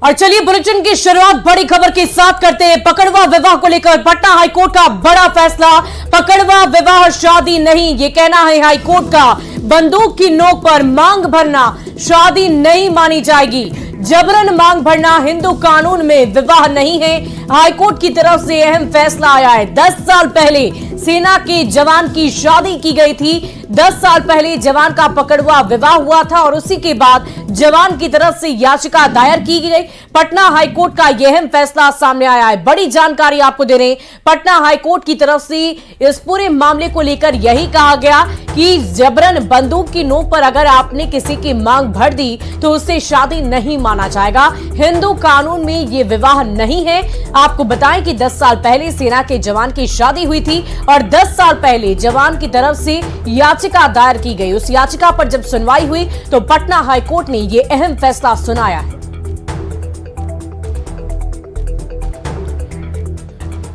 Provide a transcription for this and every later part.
और चलिए बुलेटिन की शुरुआत बड़ी खबर के साथ करते हैं। पकड़वा विवाह को लेकर पटना हाईकोर्ट का बड़ा फैसला। पकड़वा विवाह शादी नहीं, ये कहना है हाईकोर्ट का। बंदूक की नोक पर मांग भरना शादी नहीं मानी जाएगी। जबरन मांग भरना हिंदू कानून में विवाह नहीं है। हाईकोर्ट की तरफ से अहम फैसला आया है। 10 साल पहले सेना के जवान की शादी की गई थी। 10 साल पहले जवान का पकड़वा विवाह हुआ था और उसी के बाद जवान की तरफ से याचिका दायर की गई। पटना हाईकोर्ट का यह अहम फैसला सामने आया है। बड़ी जानकारी आपको दे रहे हैं। पटना हाईकोर्ट की तरफ से इस पूरे मामले को लेकर यही कहा गया कि जबरन बंदूक की नोक पर अगर आपने किसी की मांग भर दी तो उससे शादी नहीं माना जाएगा। हिंदू कानून में यह विवाह नहीं है। आपको बताएं कि 10 साल पहले सेना के जवान की शादी हुई थी और 10 साल पहले जवान की तरफ से याचिका दायर की गई। उस याचिका पर जब सुनवाई हुई तो पटना हाईकोर्ट ने यह अहम फैसला सुनाया है।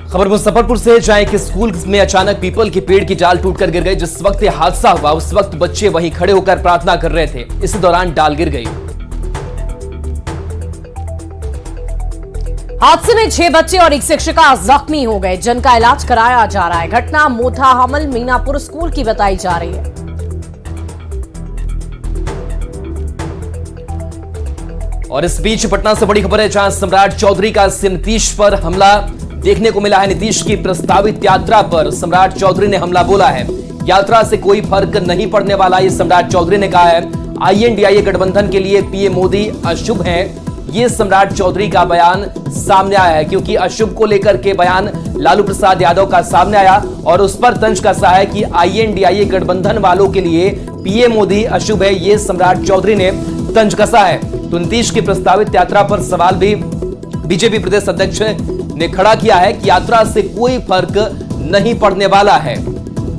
खबर मुजफ्फरपुर से, जहां एक स्कूल में अचानक पीपल के पेड़ की डाल टूटकर गिर गई। जिस वक्त यह हादसा हुआ उस वक्त बच्चे वहीं खड़े होकर प्रार्थना कर रहे थे। इसी दौरान डाल गिर गई। हादसे में 6 बच्चे और एक शिक्षिका जख्मी हो गए, जिनका इलाज कराया जा रहा है। घटना मोथा हमल मीनापुर स्कूल की बताई जा रही है। और इस बीच पटना से बड़ी खबर है, जहां सम्राट चौधरी का नीतीश पर हमला देखने को मिला है। नीतीश की प्रस्तावित यात्रा पर सम्राट चौधरी ने हमला बोला है। यात्रा से कोई फर्क नहीं पड़ने वाला, ये सम्राट चौधरी ने कहा है। INDIA गठबंधन के लिए पीएम मोदी अशुभ है, ये सम्राट चौधरी का बयान सामने आया है। क्योंकि अशुभ को लेकर के बयान लालू प्रसाद यादव का सामने आया और उस पर तंज कसा है कि INDIA गठबंधन वालों के लिए पीएम मोदी अशुभ है, ये सम्राट चौधरी ने तंज कसा है। तो नीतीश की प्रस्तावित यात्रा पर सवाल भी बीजेपी प्रदेश अध्यक्ष ने खड़ा किया है कि यात्रा से कोई फर्क नहीं पड़ने वाला है।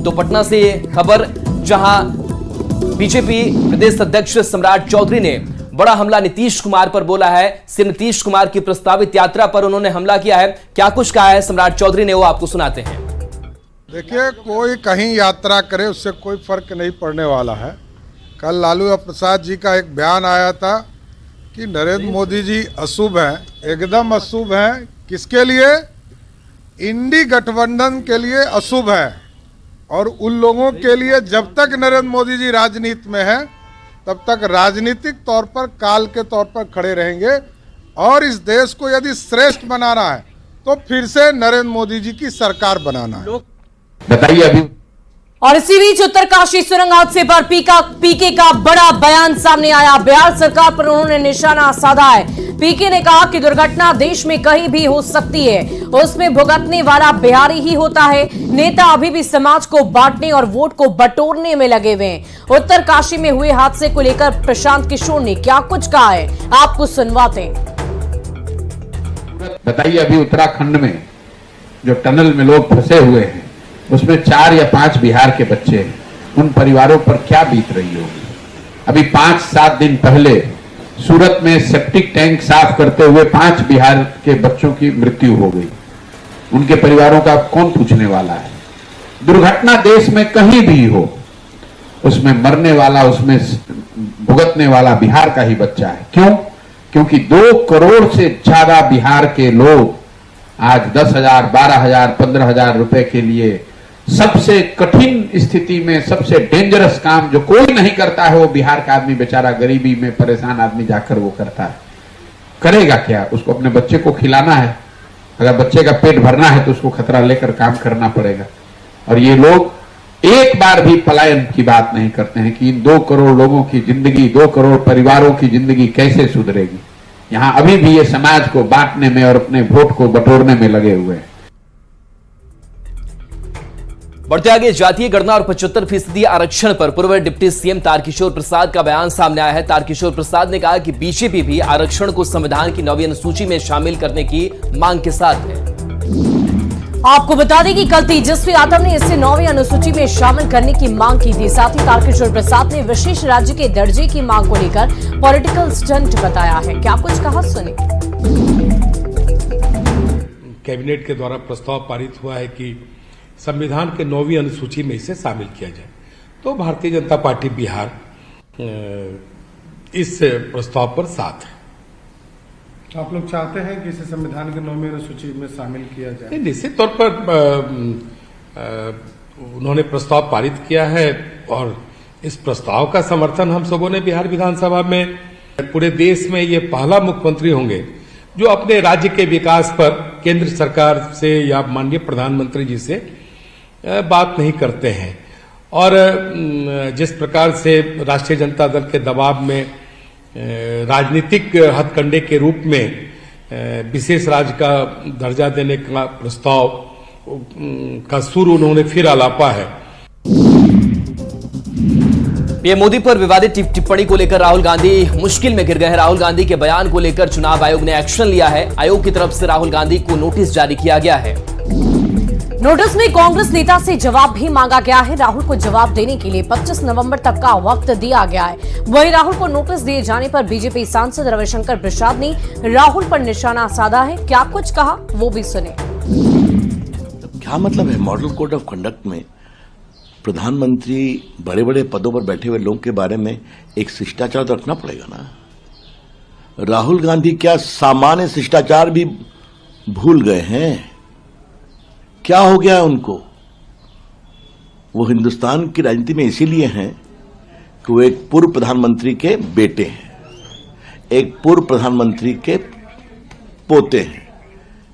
तो पटना से खबर, जहां बीजेपी प्रदेश अध्यक्ष सम्राट चौधरी ने बड़ा हमला नीतीश कुमार पर बोला है। नीतीश कुमार की प्रस्तावित यात्रा पर उन्होंने हमला किया है। क्या कुछ कहा है सम्राट चौधरी ने, वो आपको सुनाते हैं। देखिए, कोई कहीं यात्रा करे उससे कोई फर्क नहीं पड़ने वाला है। कल लालू प्रसाद जी का एक बयान आया था कि नरेंद्र मोदी जी अशुभ हैं, एकदम अशुभ हैं। किसके लिए? इंडी गठबंधन के लिए अशुभ है। और उन लोगों के लिए जब तक नरेंद्र मोदी जी राजनीति में है तब तक राजनीतिक तौर पर काल के तौर पर खड़े रहेंगे। और इस देश को यदि श्रेष्ठ बनाना है तो फिर से नरेंद्र मोदी जी की सरकार बनाना है। बताइए अभी। और इसी बीच उत्तरकाशी सुरंग हादसे पर पीके का बड़ा बयान सामने आया। बिहार सरकार पर उन्होंने निशाना साधा है। पीके ने कहा कि दुर्घटना देश में कहीं भी हो सकती है, उसमें भुगतने वाला बिहारी ही होता है। नेता अभी भी समाज को बांटने और वोट को बटोरने में लगे हुए हैं। उत्तरकाशी में हुए हादसे को लेकर प्रशांत किशोर ने क्या कुछ कहा है, आपको सुनवाते हैं। बताइए, अभी उत्तराखंड में जो टनल में लोग फंसे हुए हैं उसमें 4 या 5 बिहार के बच्चे हैं। उन परिवारों पर क्या बीत रही होगी। अभी 5-7 दिन पहले सूरत में सेप्टिक टैंक साफ करते हुए 5 बिहार के बच्चों की मृत्यु हो गई। उनके परिवारों का कौन पूछने वाला है। दुर्घटना देश में कहीं भी हो, उसमें मरने वाला, उसमें भुगतने वाला बिहार का ही बच्चा है। क्यों? क्योंकि 2 करोड़ से ज्यादा बिहार के लोग आज 10,000, 12,000, 15,000 रुपए के लिए सबसे कठिन स्थिति में, सबसे डेंजरस काम जो कोई नहीं करता है वो बिहार का आदमी बेचारा, गरीबी में परेशान आदमी जाकर वो करता है। करेगा क्या? उसको अपने बच्चे को खिलाना है। अगर बच्चे का पेट भरना है तो उसको खतरा लेकर काम करना पड़ेगा। और ये लोग एक बार भी पलायन की बात नहीं करते हैं कि इन 2 करोड़ लोगों की जिंदगी, 2 करोड़ परिवारों की जिंदगी कैसे सुधरेगी। यहां अभी भी ये समाज को बांटने में और अपने वोट को बटोरने में लगे हुए हैं। बढ़ते आगे, जातीय गणना और 75% आरक्षण पर पूर्व डिप्टी सीएम तारकिशोर प्रसाद का बयान सामने आया है। तारकिशोर प्रसाद ने कहा कि बीजेपी भी आरक्षण को संविधान की 9वीं अनुसूची में शामिल करने की मांग के साथ है। आपको बता दें कि कल तेजस्वी यादव ने इसे 9वीं अनुसूची में शामिल करने की मांग की थी। साथ ही तारकिशोर प्रसाद ने विशेष राज्य के दर्जे की मांग को लेकर पॉलिटिकल स्टंट बताया है। क्या कुछ कहा, सुनिए। कैबिनेट के द्वारा प्रस्ताव पारित हुआ है कि संविधान के 9वीं अनुसूची में इसे शामिल किया जाए। तो भारतीय जनता पार्टी बिहार इस प्रस्ताव पर साथ है। आप लोग चाहते हैं कि इसे संविधान की 9वीं अनुसूची में शामिल किया जाए? निश्चित तौर पर उन्होंने प्रस्ताव पारित किया है और इस प्रस्ताव का समर्थन हम सबों ने बिहार विधानसभा में, पूरे देश में ये पहला मुख्यमंत्री होंगे जो अपने राज्य के विकास पर केंद्र सरकार से या माननीय प्रधानमंत्री जी से बात नहीं करते हैं। और जिस प्रकार से राष्ट्रीय जनता दल के दबाव में राजनीतिक हथकंडे के रूप में विशेष राज्य का दर्जा देने का प्रस्ताव का सुर उन्होंने फिर आलापा है। पीएम मोदी पर विवादित टिप्पणी को लेकर राहुल गांधी मुश्किल में गिर गए हैं। राहुल गांधी के बयान को लेकर चुनाव आयोग ने एक्शन लिया है। आयोग की तरफ से राहुल गांधी को नोटिस जारी किया गया है। नोटिस में कांग्रेस नेता से जवाब भी मांगा गया है। राहुल को जवाब देने के लिए 25 नवंबर तक का वक्त दिया गया है। वहीं राहुल को नोटिस दिए जाने पर बीजेपी सांसद रविशंकर प्रसाद ने राहुल पर निशाना साधा है। क्या कुछ कहा वो भी सुने। क्या मतलब है मॉडल कोड ऑफ कंडक्ट में प्रधानमंत्री बड़े बड़े पदों पर बैठे हुए लोगों के बारे में एक शिष्टाचार तो रखना पड़ेगा ना। राहुल गांधी क्या सामान्य शिष्टाचार भी भूल गए हैं? क्या हो गया है उनको? वो हिंदुस्तान की राजनीति में इसीलिए हैं कि वो एक पूर्व प्रधानमंत्री के बेटे हैं, एक पूर्व प्रधानमंत्री के पोते हैं,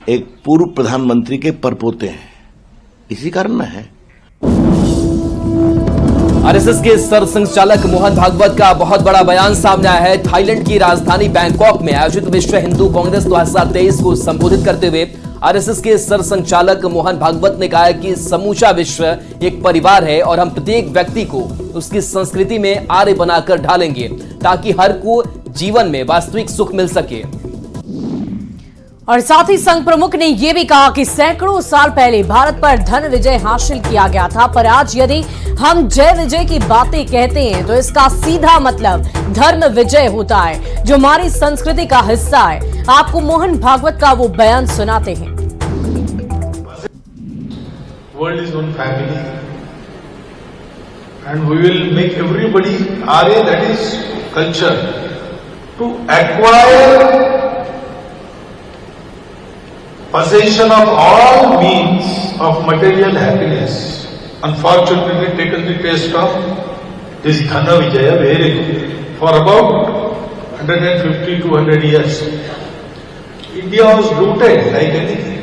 एक पूर्व प्रधानमंत्री के परपोते हैं। इसी कारण न है। आरएसएस के सरसंघचालक मोहन भागवत का बहुत बड़ा बयान सामने आया है। थाईलैंड की राजधानी बैंकॉक में आयोजित विश्व हिंदू कांग्रेस 2023 को संबोधित करते हुए आरएसएस के सरसंघचालक मोहन भागवत ने कहा है कि समूचा विश्व एक परिवार है और हम प्रत्येक व्यक्ति को उसकी संस्कृति में आर्य बनाकर ढालेंगे ताकि हर को जीवन में वास्तविक सुख मिल सके। और साथ ही संघ प्रमुख ने यह भी कहा कि सैकड़ों साल पहले भारत पर धन विजय हासिल किया गया था, पर आज यदि हम जय विजय की बातें कहते हैं तो इसका सीधा मतलब धर्म विजय होता है जो हमारी संस्कृति का हिस्सा है। आपको मोहन भागवत का वो बयान सुनाते हैं। World is one family and we will make everybody Arya, that is culture, to acquire possession of all means of material happiness. Unfortunately, taken the taste of this Dhana Vijaya very good. For about 150-200 years, India was looted like anything.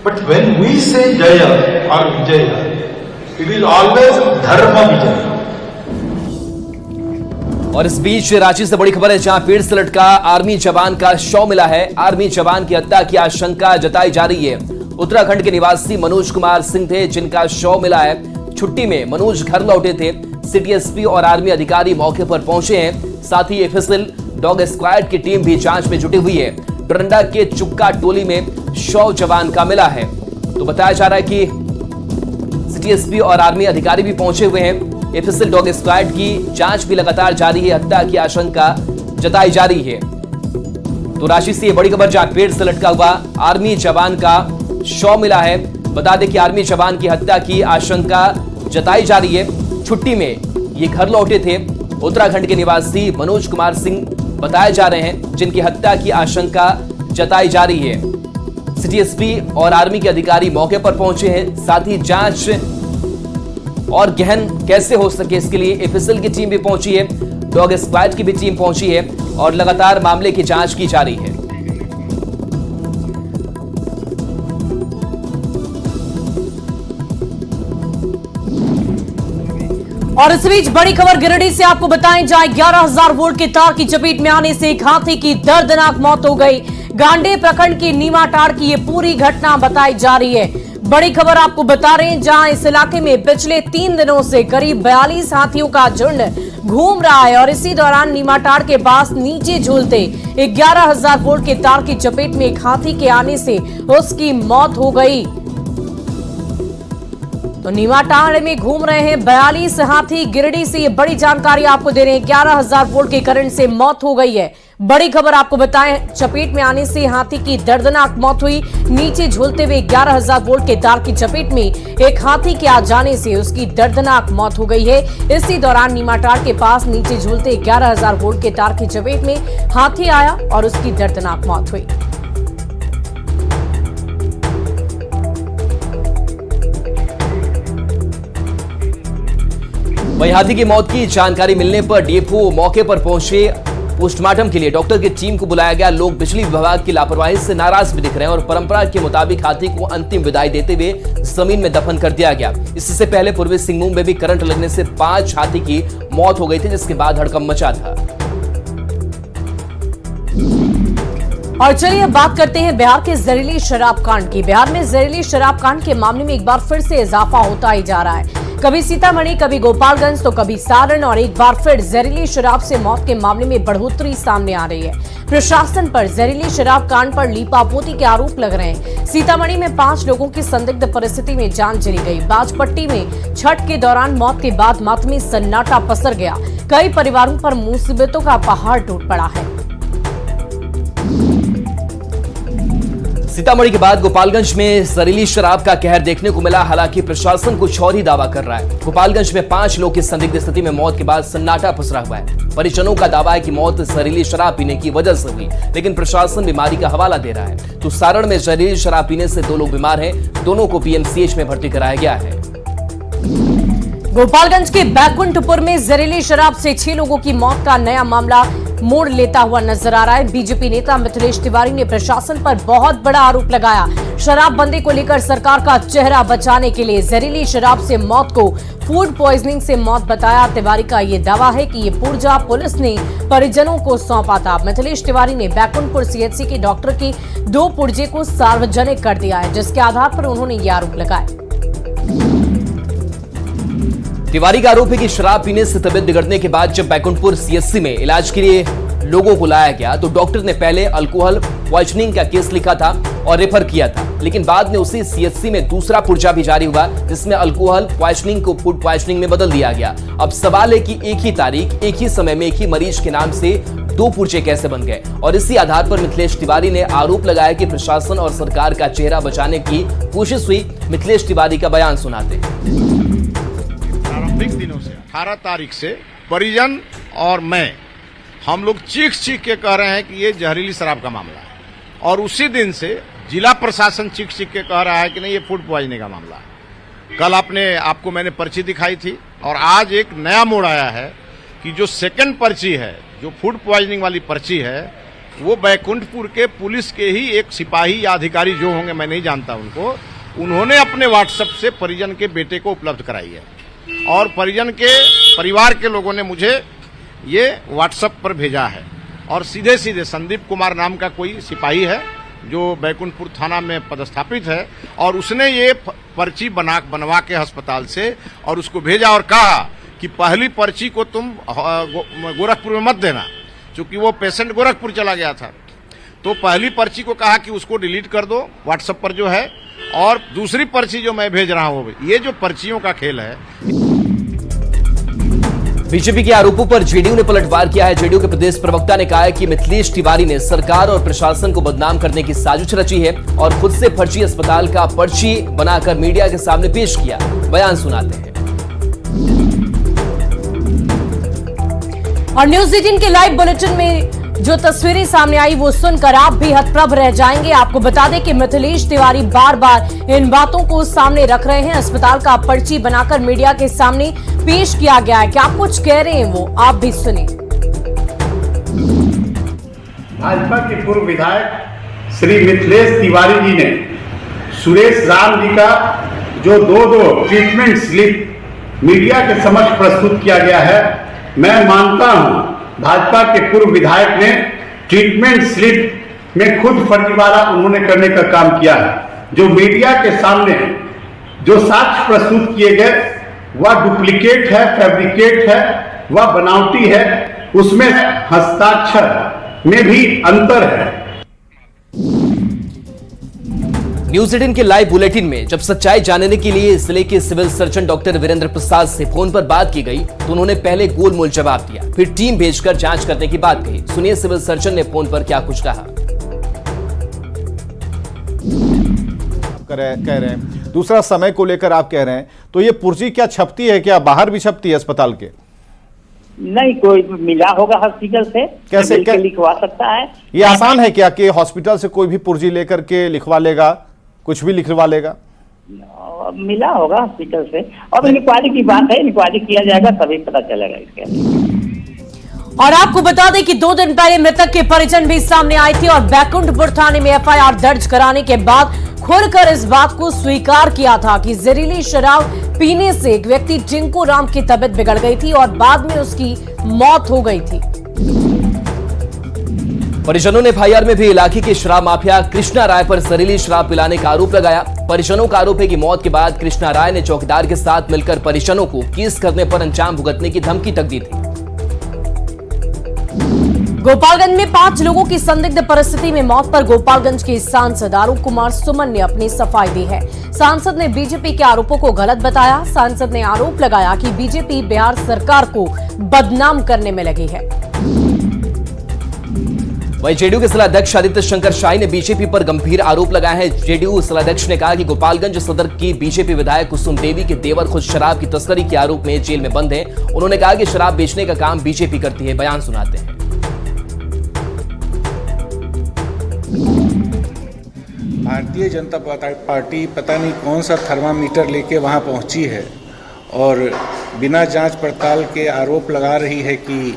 But when we say Jaya or Vijaya, it is always Dharma Vijaya. और इस बीच रांची से बड़ी खबर है, जहां पेड़ से लटका आर्मी जवान का शव मिला है। आर्मी जवान की हत्या की आशंका जताई जा रही है। उत्तराखंड के निवासी मनोज कुमार सिंह थे जिनका शव मिला है। छुट्टी में मनोज घर लौटे थे। सिटी एसपी और आर्मी अधिकारी मौके पर पहुंचे हैं। साथ ही एफएसएल डॉग स्क्वाड की टीम भी जांच में जुटी हुई है। डोरंडा के चुक्का टोली में शव जवान का मिला है। तो बताया जा रहा है कि सिटी एसपी और आर्मी अधिकारी भी पहुंचे हुए हैं। एफएसएल डॉग स्क्वाड की जांच भी लगातार जारी है। हत्या की आशंका जताई जा रही है। तो रांची से बड़ी खबर, जहां पेड़ से लटका हुआ आर्मी जवान का शव मिला है। बता दें कि आर्मी जवान की हत्या की आशंका जताई जा रही है। छुट्टी में ये घर लौटे थे। उत्तराखंड के निवासी मनोज कुमार सिंह बताए जा रहे हैं जिनकी हत्या की आशंका जताई जा रही है। सिटी एसपी और आर्मी के अधिकारी मौके पर पहुंचे हैं। साथ ही जांच और गहन कैसे हो सके इसके लिए एफएसएल की टीम भी पहुंची है, डॉग स्क्वाड की भी टीम पहुंची है और लगातार मामले की जांच की जा रही है। और इस बीच बड़ी खबर गिरिडीह से आपको बताएं, जहां 11,000 वोल्ट के तार की चपेट में आने से एक हाथी की दर्दनाक मौत हो गई। गांडे प्रखंड के नीमाटाड़ की ये पूरी घटना बताई जा रही है। बड़ी खबर आपको बता रहे हैं, जहां इस इलाके में पिछले 3 दिनों से करीब 42 हाथियों का झुंड घूम रहा है और इसी दौरान नीमाटाड़ के पास नीचे झूलते 11,000 वोल्ट के तार की चपेट में एक हाथी के आने से उसकी मौत हो गई। तो नीमाटाड़ में घूम रहे हैं 42 हाथी। गिरिडीह से ये बड़ी जानकारी आपको दे रहे हैं। 11,000 वोल्ट के करंट से मौत हो गई है। बड़ी खबर आपको बताएं, चपेट में आने से हाथी की दर्दनाक मौत हुई। नीचे झूलते हुए 11,000 वोल्ट के तार की चपेट में एक हाथी के आ जाने से उसकी दर्दनाक मौत हो गई है। इसी दौरान नीमाटार के पास नीचे झूलते 11,000 वोल्ट के तार की चपेट में हाथी आया और उसकी दर्दनाक मौत हुई। वहीं हाथी की मौत की जानकारी मिलने पर डीएफओ मौके पर पहुंचे। पोस्टमार्टम के लिए डॉक्टर की टीम को बुलाया गया। लोग बिजली विभाग की लापरवाही से नाराज भी दिख रहे हैं और परंपरा के मुताबिक हाथी को अंतिम विदाई देते हुए जमीन में दफन कर दिया गया। इससे पहले पूर्वी सिंहभूम में भी करंट लगने से 5 हाथी की मौत हो गई थी, जिसके बाद हड़कंप मचा था। और चलिए अब बात करते हैं बिहार के जहरीली शराब कांड की। बिहार में जहरीली शराब कांड के मामले में एक बार फिर से इजाफा होता ही जा रहा है। कभी सीतामढ़ी, कभी गोपालगंज, तो कभी सारण, और एक बार फिर जहरीली शराब से मौत के मामले में बढ़ोतरी सामने आ रही है। प्रशासन पर जहरीली शराब कांड पर लीपापोती के आरोप लग रहे हैं। सीतामढ़ी में 5 लोगों की संदिग्ध परिस्थिति में जान चली गई। बाजपट्टी में छठ के दौरान मौत के बाद मातमी सन्नाटा पसर गया। कई परिवारों पर मुसीबतों का पहाड़ टूट पड़ा है। सीतामढ़ी के बाद गोपालगंज में जहरीली शराब का कहर देखने को मिला। हालांकि प्रशासन कुछ और ही दावा कर रहा है। गोपालगंज में 5 लोग की संदिग्ध स्थिति में मौत के बाद सन्नाटा पसरा हुआ है। परिजनों का दावा है कि मौत जहरीली शराब पीने की वजह से हुई, लेकिन प्रशासन बीमारी का हवाला दे रहा है। तो सारण में जहरीली शराब पीने से 2 लोग बीमार हैं। दोनों को पीएमसीएच में भर्ती कराया गया है। गोपालगंज के बैकुंठपुर में जहरीली शराब से 6 लोगों की मौत का नया मामला मोड़ लेता हुआ नजर आ रहा है। बीजेपी नेता मिथिलेश तिवारी ने प्रशासन पर बहुत बड़ा आरोप लगाया। शराबबंदी को लेकर सरकार का चेहरा बचाने के लिए जहरीली शराब से मौत को फूड पॉइजनिंग से मौत बताया। तिवारी का यह दावा है कि ये पुर्जा पुलिस ने परिजनों को सौंपा था। मिथिलेश तिवारी ने बैकुंठपुर सीएचसी के डॉक्टर के 2 पुर्जे को सार्वजनिक कर दिया है, जिसके आधार पर उन्होंने ये आरोप लगाया। तिवारी का आरोप है कि शराब पीने से तबीयत बिगड़ने के बाद जब बैकुंठपुर सीएचसी में इलाज के लिए लोगों को लाया गया तो डॉक्टर ने पहले अल्कोहल पॉइजनिंग का केस लिखा था और रेफर किया था, लेकिन बाद में उसी सीएचसी में दूसरा पुर्जा भी जारी हुआ जिसमें अल्कोहल पॉइजनिंग को फूड पॉइजनिंग में बदल दिया गया। अब सवाल है कि एक ही तारीख, एक ही समय में एक ही मरीज के नाम से 2 पुर्जे कैसे बन गए। और इसी आधार पर मिथिलेश तिवारी ने आरोप लगाया कि प्रशासन और सरकार का चेहरा बचाने की कोशिश हुई। मिथिलेश तिवारी का बयान सुनाते प्रारंभिक दिनों से 18 तारीख से परिजन और मैं हम लोग चीख के कह रहे हैं कि ये जहरीली शराब का मामला है, और उसी दिन से जिला प्रशासन चीख के कह रहा है कि नहीं ये फूड पॉइजनिंग का मामला है। कल आपको मैंने पर्ची दिखाई थी, और आज एक नया मोड़ आया है कि जो सेकंड पर्ची है, जो फूड पॉइजनिंग वाली पर्ची है, वो बैकुंठपुर के पुलिस के ही एक सिपाही या अधिकारी जो होंगे, मैं नहीं जानता उनको, उन्होंने अपने व्हाट्सएप से परिजन के बेटे को उपलब्ध कराई है, और परिजन के परिवार के लोगों ने मुझे ये व्हाट्सएप पर भेजा है। और सीधे संदीप कुमार नाम का कोई सिपाही है जो बैकुंठपुर थाना में पदस्थापित है, और उसने ये पर्ची बनवा के अस्पताल से और उसको भेजा और कहा कि पहली पर्ची को तुम गोरखपुर में मत देना, क्योंकि वो पेशेंट गोरखपुर चला गया था। तो पहली पर्ची को कहा कि उसको डिलीट कर दो व्हाट्सएप पर जो है, और दूसरी पर्ची जो मैं भेज रहा हूँ, ये जो पर्चियों का खेल है। बीजेपी के आरोपों पर जेडीयू ने पलटवार किया है। जेडीयू के प्रदेश प्रवक्ता ने कहा है कि मिथिलेश तिवारी ने सरकार और प्रशासन को बदनाम करने की साजिश रची है और खुद से फर्जी अस्पताल का पर्ची बनाकर मीडिया के सामने पेश किया। बयान सुनाते हैं। और न्यूज 18 के लाइव बुलेटिन में जो तस्वीरें सामने आई वो सुनकर आप भी हतप्रभ रह जाएंगे। आपको बता दें कि मिथिलेश तिवारी बार बार इन बातों को सामने रख रहे हैं। अस्पताल का पर्ची बनाकर मीडिया के सामने पेश किया गया है। क्या कुछ कह रहे हैं वो आप भी सुने। भाजपा के पूर्व विधायक श्री मिथिलेश तिवारी जी ने सुरेश राम जी का जो दो ट्रीटमेंट स्लिप मीडिया के समक्ष प्रस्तुत किया गया है, मैं मानता हूं भाजपा के पूर्व विधायक ने ट्रीटमेंट स्लिप में खुद फर्जीवाड़ा उन्होंने करने का काम किया है। जो मीडिया के सामने जो साक्ष्य प्रस्तुत किए गए वह डुप्लीकेट है, फैब्रिकेट है, वह बनावटी है, उसमें हस्ताक्षर में भी अंतर है। न्यूज 18 के लाइव बुलेटिन में जब सच्चाई जानने के लिए जिले के सिविल सर्जन डॉक्टर वीरेंद्र प्रसाद से फोन पर बात की गई तो उन्होंने पहले गोलमोल जवाब दिया, फिर टीम भेजकर जांच करने की बात कही। सुनिए सिविल सर्जन ने फोन पर क्या कुछ कहा। कह रहे हैं, दूसरा समय को लेकर आप कह रहे हैं, तो ये पुर्जी क्या छपती है, क्या बाहर भी छपती है अस्पताल के? नहीं, कोई मिला होगा हॉस्पिटल से, कैसे लिखवा सकता है। ये आसान है क्या कि हॉस्पिटल से कोई भी पुर्जी लेकर के लिखवा लेगा, कुछ भी लिखवा लेगा? मिला होगा हॉस्पिटल से, अब इंक्वायरी की बात है, इंक्वायरी किया जाएगा तभी पता चलेगा इसके। और आपको बता दें कि 2 दिन पहले मृतक के परिजन भी सामने आए थे और बैकुंठपुर थाने में एफआईआर दर्ज कराने के बाद खुलकर इस बात को स्वीकार किया था कि जहरीली शराब पीने से एक व्यक्ति टिंकू राम की तबीयत बिगड़ गई थी और बाद में उसकी मौत हो गई थी। परिजनों ने एफआईआर में भी इलाके के शराब माफिया कृष्णा राय पर जहरीली शराब पिलाने का आरोप लगाया। परिजनों का आरोप है कि मौत के बाद कृष्णा राय ने चौकीदार के साथ मिलकर परिजनों को केस करने पर अंजाम भुगतने की धमकी तक दी थी। गोपालगंज में 5 लोगों की संदिग्ध परिस्थिति में मौत पर गोपालगंज के सांसद आरूप कुमार सुमन ने अपनी सफाई दी है। सांसद ने बीजेपी के आरोपों को गलत बताया। सांसद ने आरोप लगाया कि बीजेपी बिहार सरकार को बदनाम करने में लगी है। वहीं जेडीयू के जिलाध्यक्ष आदित्य शंकर शाही ने बीजेपी पर गंभीर आरोप लगाया है। जेडीयू जिलाध्यक्ष ने कहा कि गोपालगंज सदर की बीजेपी विधायक कुसुम देवी के देवर खुद शराब की तस्करी के आरोप में जेल में बंद हैं। उन्होंने कहा कि शराब बेचने का काम बीजेपी करती है। बयान सुनाते हैं। भारतीय जनता पार्टी पता नहीं कौन सा थर्मामीटर लेके वहां पहुंची है और बिना जांच पड़ताल के आरोप लगा रही है कि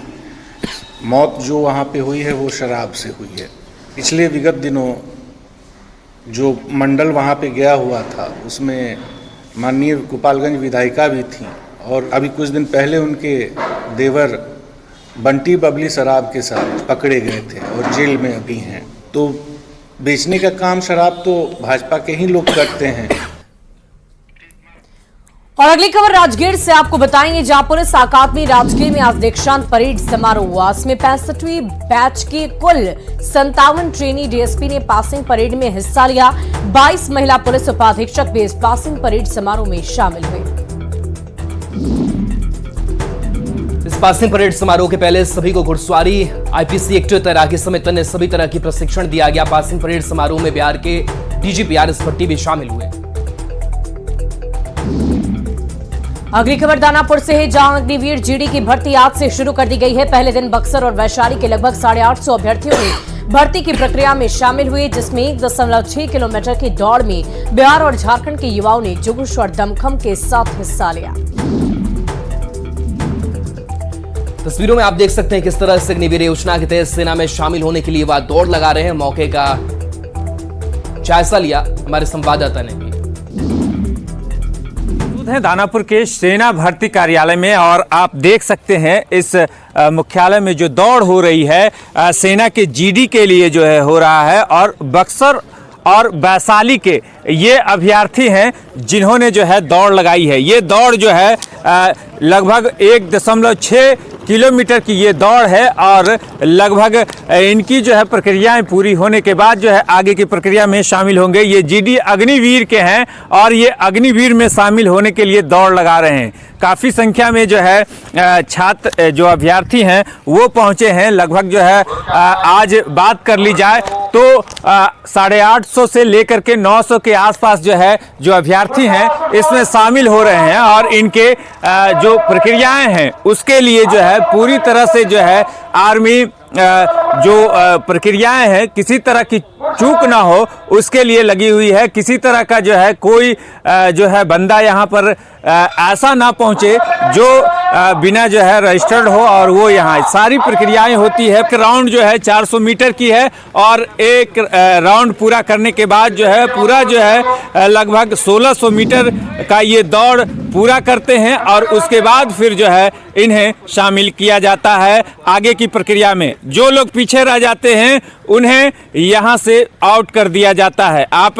मौत जो वहां पे हुई है वो शराब से हुई है। पिछले विगत दिनों जो मंडल वहां पे गया हुआ था उसमें माननीय गोपालगंज विधायिका भी थी और अभी कुछ दिन पहले उनके देवर बंटी बबली शराब के साथ पकड़े गए थे और जेल में अभी हैं। तो बेचने का काम शराब तो भाजपा के ही लोग करते हैं। और अगली खबर राजगीर से आपको बताएंगे, जहां पुलिस अकादमी राजगीर में आज दीक्षांत परेड समारोह हुआ। इसमें 65वीं बैच के कुल 57 ट्रेनी डीएसपी ने पासिंग परेड में हिस्सा लिया। 22 महिला पुलिस उपाधीक्षक भी इस पासिंग परेड समारोह में शामिल हुए। इस पासिंग परेड समारोह के पहले सभी को घुड़सवारी, आईपीसी एक्ट, तैराकी समेत अन्य सभी तरह की प्रशिक्षण दिया गया। पासिंग परेड समारोह में बिहार के डीजीपी आरएस भट्टी भी शामिल हुए। अगली खबर दानापुर से है, जहां अग्निवीर जीडी की भर्ती आज से शुरू कर दी गई है। पहले दिन बक्सर और वैशाली के लगभग 850 अभ्यर्थियों ने भर्ती की प्रक्रिया में शामिल हुए, जिसमें 1.6 किलोमीटर की दौड़ में बिहार और झारखंड के युवाओं ने जुगुश और दमखम के साथ हिस्सा लिया। तस्वीरों में आप देख सकते हैं किस तरह से अग्निवीर योजना के तहत सेना में शामिल होने के लिए वह दौड़ लगा रहे हैं। मौके का जायजा लिया हमारे संवाददाता ने भी। दानापुर के सेना भर्ती कार्यालय में और आप देख सकते हैं इस मुख्यालय में जो दौड़ हो रही है सेना के जीडी के लिए जो है हो रहा है। और बक्सर और वैशाली के ये अभ्यर्थी हैं जिन्होंने जो है दौड़ लगाई है। ये दौड़ जो है लगभग 1.6 किलोमीटर की ये दौड़ है और लगभग इनकी जो है प्रक्रियाएं पूरी होने के बाद जो है आगे की प्रक्रिया में शामिल होंगे। ये जीडी अग्निवीर के हैं और ये अग्निवीर में शामिल होने के लिए दौड़ लगा रहे हैं। काफ़ी संख्या में जो है छात्र जो अभ्यर्थी हैं वो पहुंचे हैं। लगभग जो है आज बात कर ली जाए तो 850 से लेकर के 900 के आसपास जो है जो अभ्यर्थी हैं इसमें शामिल हो रहे हैं और इनके जो प्रक्रियाएं हैं उसके लिए जो है पूरी तरह से जो है आर्मी जो प्रक्रियाएं हैं किसी तरह की चूक ना हो उसके लिए लगी हुई है। किसी तरह का जो है कोई जो है बंदा यहाँ पर ऐसा ना पहुँचे जो बिना जो है रजिस्टर्ड हो और वो यहाँ सारी प्रक्रियाएं होती है। एक राउंड जो है 400 मीटर की है और एक राउंड पूरा करने के बाद जो है पूरा जो है लगभग 1600 मीटर का ये दौड़ पूरा करते हैं और उसके बाद फिर जो है इन्हें शामिल किया जाता है आगे की प्रक्रिया में। जो लोग पीछे रह जाते हैं उन्हें यहाँ से आउट कर दिया जाता है। आप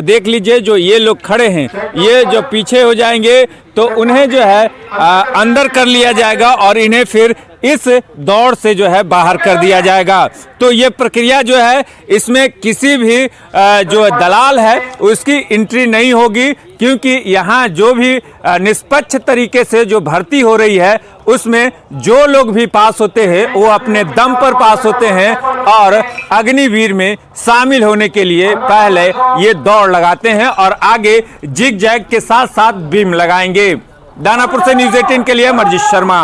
देख लीजिए जो ये लोग खड़े हैं ये जो पीछे हो जाएंगे तो उन्हें जो है अंदर कर लिया जाएगा और इन्हें फिर इस दौड़ से जो है बाहर कर दिया जाएगा। तो ये प्रक्रिया जो है इसमें किसी भी जो दलाल है उसकी एंट्री नहीं होगी, क्योंकि यहाँ जो भी निष्पक्ष तरीके से जो भर्ती हो रही है उसमें जो लोग भी पास होते हैं वो अपने दम पर पास होते हैं और अग्निवीर में शामिल होने के लिए पहले ये दौड़ लगाते हैं और आगे जिग जैग के साथ साथ बीम लगाएंगे। दानापुर से न्यूज़ 18 के लिए मर्जिश शर्मा।